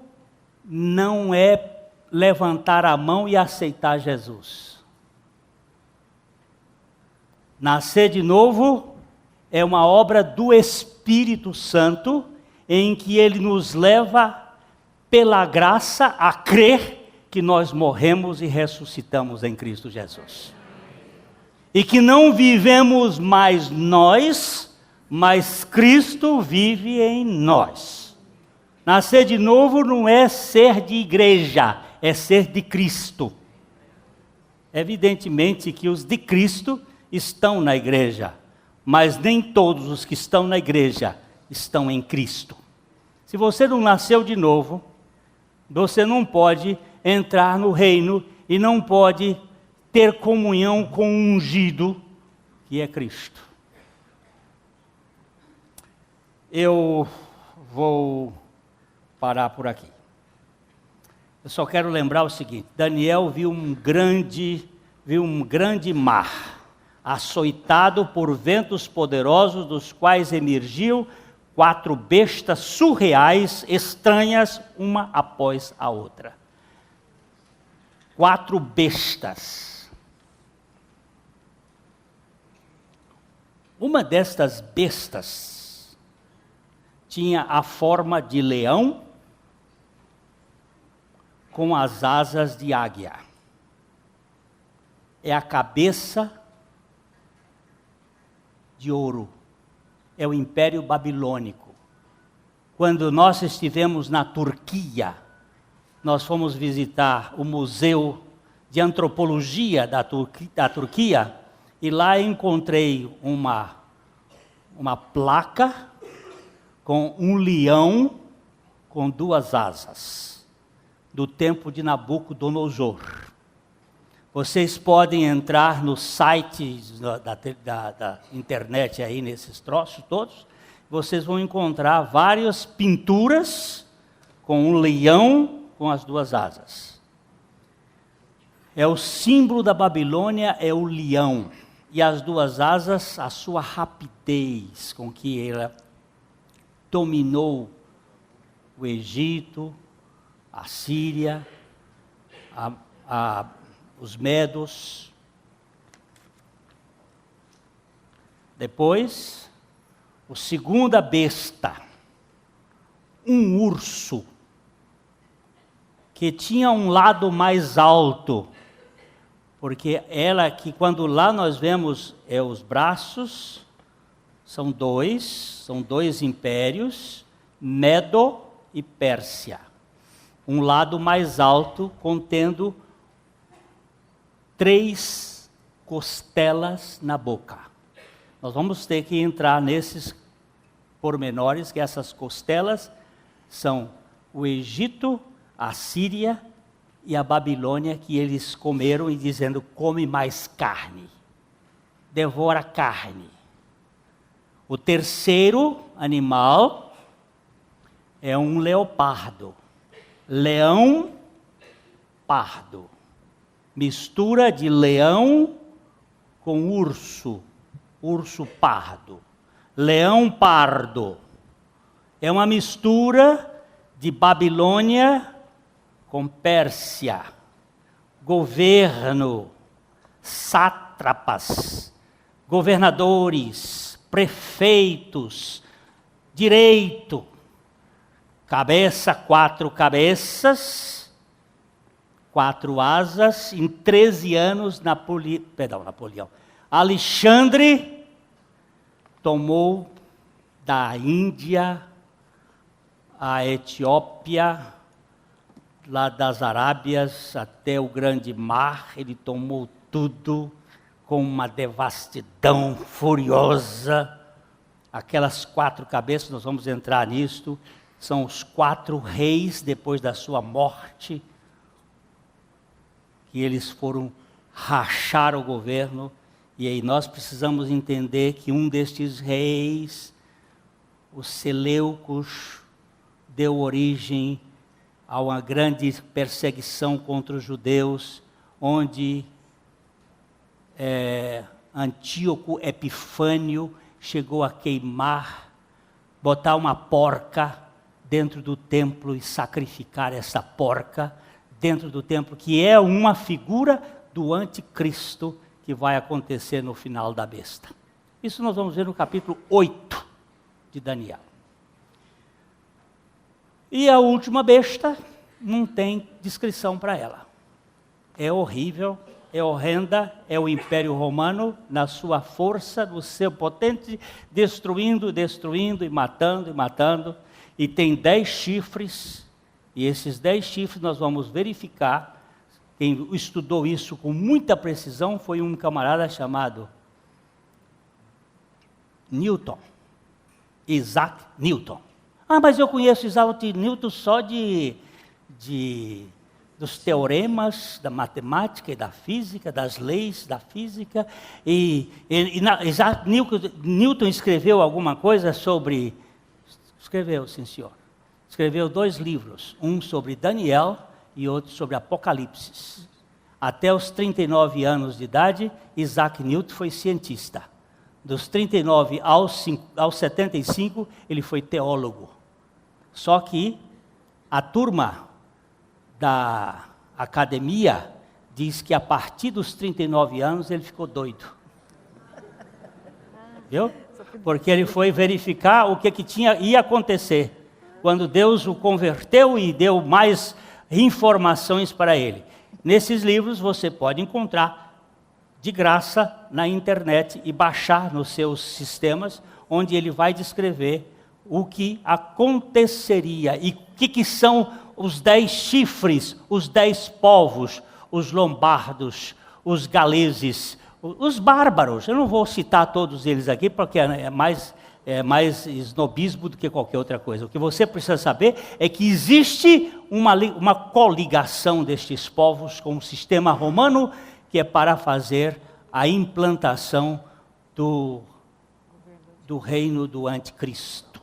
não é levantar a mão e aceitar Jesus. Nascer de novo é uma obra do Espírito Santo, em que ele nos leva, pela graça, a crer que nós morremos e ressuscitamos em Cristo Jesus. E que não vivemos mais nós, mas Cristo vive em nós. Nascer de novo não é ser de igreja, é ser de Cristo. Evidentemente que os de Cristo estão na igreja, mas nem todos os que estão na igreja estão em Cristo. Se você não nasceu de novo, você não pode entrar no reino e não pode ter comunhão com o ungido, que é Cristo. Eu vou parar por aqui. Eu só quero lembrar o seguinte: Daniel viu um grande mar, açoitado por ventos poderosos, dos quais emergiam 4 bestas surreais, estranhas, uma após a outra. 4 bestas. Uma destas bestas tinha a forma de leão com as asas de águia. É a cabeça de ouro. É o Império Babilônico. Quando nós estivemos na Turquia, nós fomos visitar o Museu de Antropologia da Turquia, e lá encontrei uma placa com um leão com 2 asas, do tempo de Nabucodonosor. Vocês podem entrar no site da internet aí, nesses troços todos, vocês vão encontrar várias pinturas com um leão com as 2 asas. É o símbolo da Babilônia, é o leão. E as 2 asas, a sua rapidez com que ela dominou o Egito, a Síria, os medos. Depois, a segunda besta, um urso, que tinha um lado mais alto, porque ela que quando lá nós vemos os braços, são dois impérios, Medo e Pérsia. Um lado mais alto contendo 3 costelas na boca. Nós vamos ter que entrar nesses pormenores, que essas costelas são o Egito, a Síria e a Babilônia, que eles comeram e dizendo: come mais carne, devora carne. O terceiro animal é um leopardo, leão pardo, mistura de leão com urso pardo. Leão pardo é uma mistura de Babilônia com Pérsia, governo, sátrapas, governadores, prefeitos, direito, cabeça, 4 cabeças, 4 asas. Em 13 anos, Napoleão, Alexandre tomou da Índia, a Etiópia, lá das Arábias até o Grande Mar. Ele tomou tudo com uma devastidão furiosa. Aquelas 4 cabeças, nós vamos entrar nisto, são os 4 reis depois da sua morte, que eles foram rachar o governo E aí nós precisamos entender que um destes reis, os Seleucos, deu origem a uma grande perseguição contra os judeus, onde Antíoco Epifânio chegou a queimar, botar uma porca dentro do templo e sacrificar essa porca dentro do templo, que é uma figura do anticristo que vai acontecer no final da besta. Isso nós vamos ver no capítulo 8 de Daniel. E a última besta não tem descrição para ela. É horrível, é horrenda, é o Império Romano na sua força, no seu potente, destruindo e matando. E tem 10 chifres, e esses 10 chifres nós vamos verificar. Quem estudou isso com muita precisão foi um camarada chamado Newton, Isaac Newton. Ah, mas eu conheço Isaac Newton só dos teoremas da matemática e da física, das leis da física. Isaac Newton escreveu alguma coisa sobre... Escreveu, sim senhor. Escreveu 2 livros, um sobre Daniel e outro sobre Apocalipse. Até os 39 anos de idade, Isaac Newton foi cientista. Dos 39 aos 75, ele foi teólogo. Só que a turma da academia diz que a partir dos 39 anos ele ficou doido. Viu? Porque ele foi verificar o que ia acontecer quando Deus o converteu e deu mais informações para ele. Nesses livros você pode encontrar de graça na internet e baixar nos seus sistemas, onde ele vai descrever o que aconteceria e o que são os 10 chifres, os 10 povos, os lombardos, os galeses, os bárbaros. Eu não vou citar todos eles aqui, porque é mais snobismo do que qualquer outra coisa. O que você precisa saber é que existe uma coligação destes povos com o sistema romano, que é para fazer a implantação do reino do anticristo,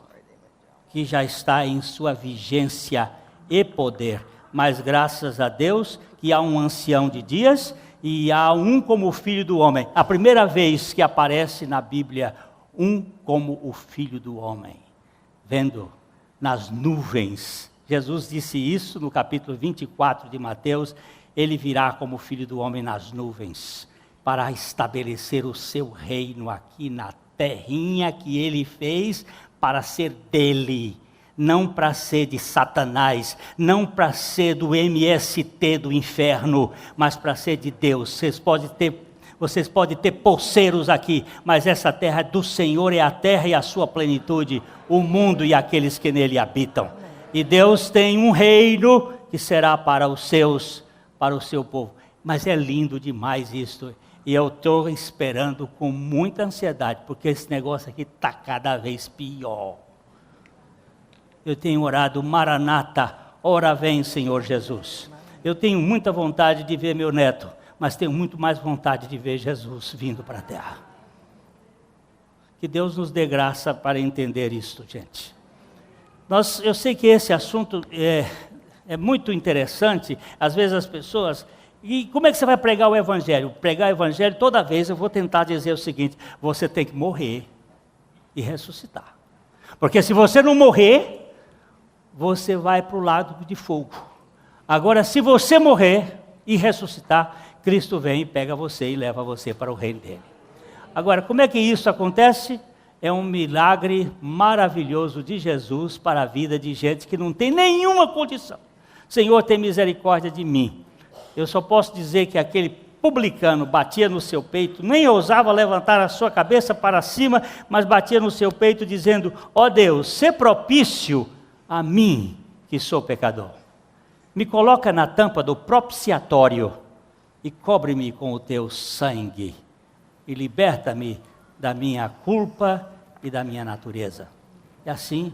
que já está em sua vigência e poder. Mas graças a Deus que há um ancião de dias e há um como o Filho do Homem. A primeira vez que aparece na Bíblia um como o Filho do Homem, vendo nas nuvens. Jesus disse isso no capítulo 24 de Mateus. Ele virá como Filho do Homem nas nuvens, para estabelecer o seu reino aqui na terrinha que ele fez para ser dele, não para ser de Satanás, não para ser do MST do inferno, mas para ser de Deus. Vocês podem ter poceiros aqui, mas essa terra do Senhor é a terra e a sua plenitude, o mundo e aqueles que nele habitam. E Deus tem um reino que será para o seu povo. Mas é lindo demais isso. E eu estou esperando com muita ansiedade, porque esse negócio aqui está cada vez pior. Eu tenho orado, Maranata, ora vem, Senhor Jesus. Eu tenho muita vontade de ver meu neto, mas tenho muito mais vontade de ver Jesus vindo para a terra. Que Deus nos dê graça para entender isto, gente. Eu sei que esse assunto é muito interessante. Às vezes as pessoas... E como é que você vai pregar o Evangelho? Pregar o Evangelho, toda vez eu vou tentar dizer o seguinte: você tem que morrer e ressuscitar. Porque se você não morrer, você vai para o lado de fogo. Agora, se você morrer e ressuscitar, Cristo vem e pega você e leva você para o reino dele. Agora, como é que isso acontece? É um milagre maravilhoso de Jesus para a vida de gente que não tem nenhuma condição. Senhor, tem misericórdia de mim. Eu só posso dizer que aquele publicano batia no seu peito, nem ousava levantar a sua cabeça para cima, mas batia no seu peito dizendo: ó Deus, sê propício a mim, que sou pecador. Me coloca na tampa do propiciatório e cobre-me com o teu sangue e liberta-me da minha culpa e da minha natureza. E assim,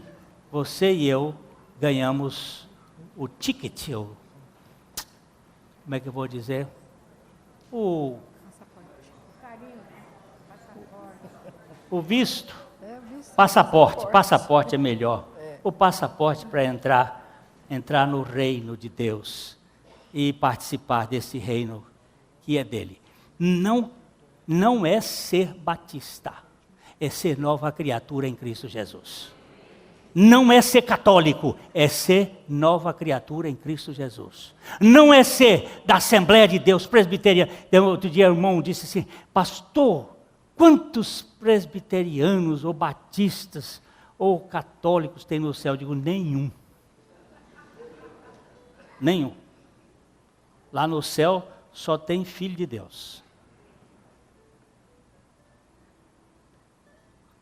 você e eu ganhamos o ticket, como é que eu vou dizer? O visto, passaporte é melhor. O passaporte para entrar no reino de Deus e participar desse reino que é dele. Não é ser batista, é ser nova criatura em Cristo Jesus. Não é ser católico, é ser nova criatura em Cristo Jesus. Não é ser da Assembleia de Deus, presbiteriana. Outro dia o irmão disse assim, pastor, quantos presbiterianos ou batistas ou católicos tem no céu? Eu digo, nenhum. Nenhum. Lá no céu só tem filho de Deus.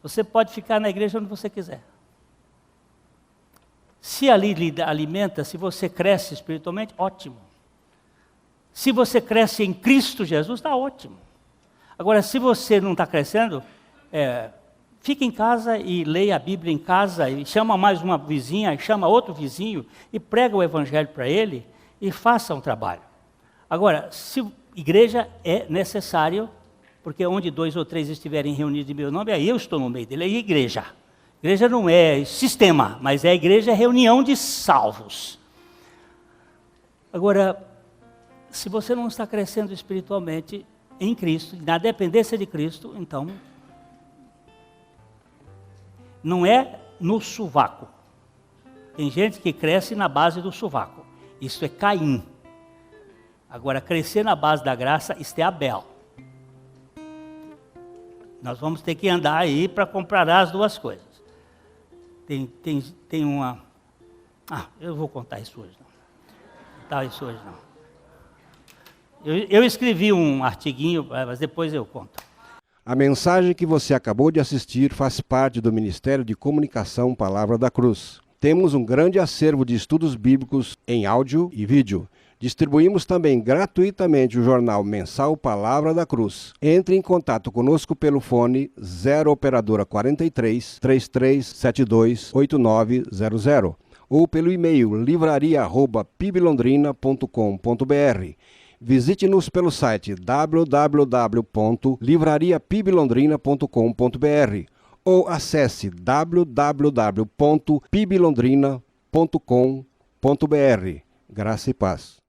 Você pode ficar na igreja onde você quiser. Se ali lhe alimenta, se você cresce espiritualmente, ótimo. Se você cresce em Cristo Jesus, está ótimo. Agora, se você não está crescendo, fica em casa e leia a Bíblia em casa, e chama mais uma vizinha, e chama outro vizinho, e prega o Evangelho para ele, e faça um trabalho. Agora, se igreja é necessário, porque onde 2 ou 3 estiverem reunidos em meu nome, aí eu estou no meio dele, é igreja. Igreja não é sistema, mas a igreja é reunião de salvos. Agora, se você não está crescendo espiritualmente em Cristo, na dependência de Cristo, então, não é no sovaco. Tem gente que cresce na base do sovaco. Isso é Caim. Agora, crescer na base da graça, isso é Abel. Nós vamos ter que andar aí para comparar as duas coisas. Tem uma... eu vou contar isso hoje não. Não isso hoje não. Eu escrevi um artiguinho, mas depois eu conto. A mensagem que você acabou de assistir faz parte do Ministério de Comunicação Palavra da Cruz. Temos um grande acervo de estudos bíblicos em áudio e vídeo. Distribuímos também gratuitamente o jornal mensal Palavra da Cruz. Entre em contato conosco pelo fone 0 operadora 43 3372 8900 ou pelo e-mail livraria@piblondrina.com.br. Visite-nos pelo site www.livrariapiblondrina.com.br ou acesse www.piblondrina.com.br. Graça e paz.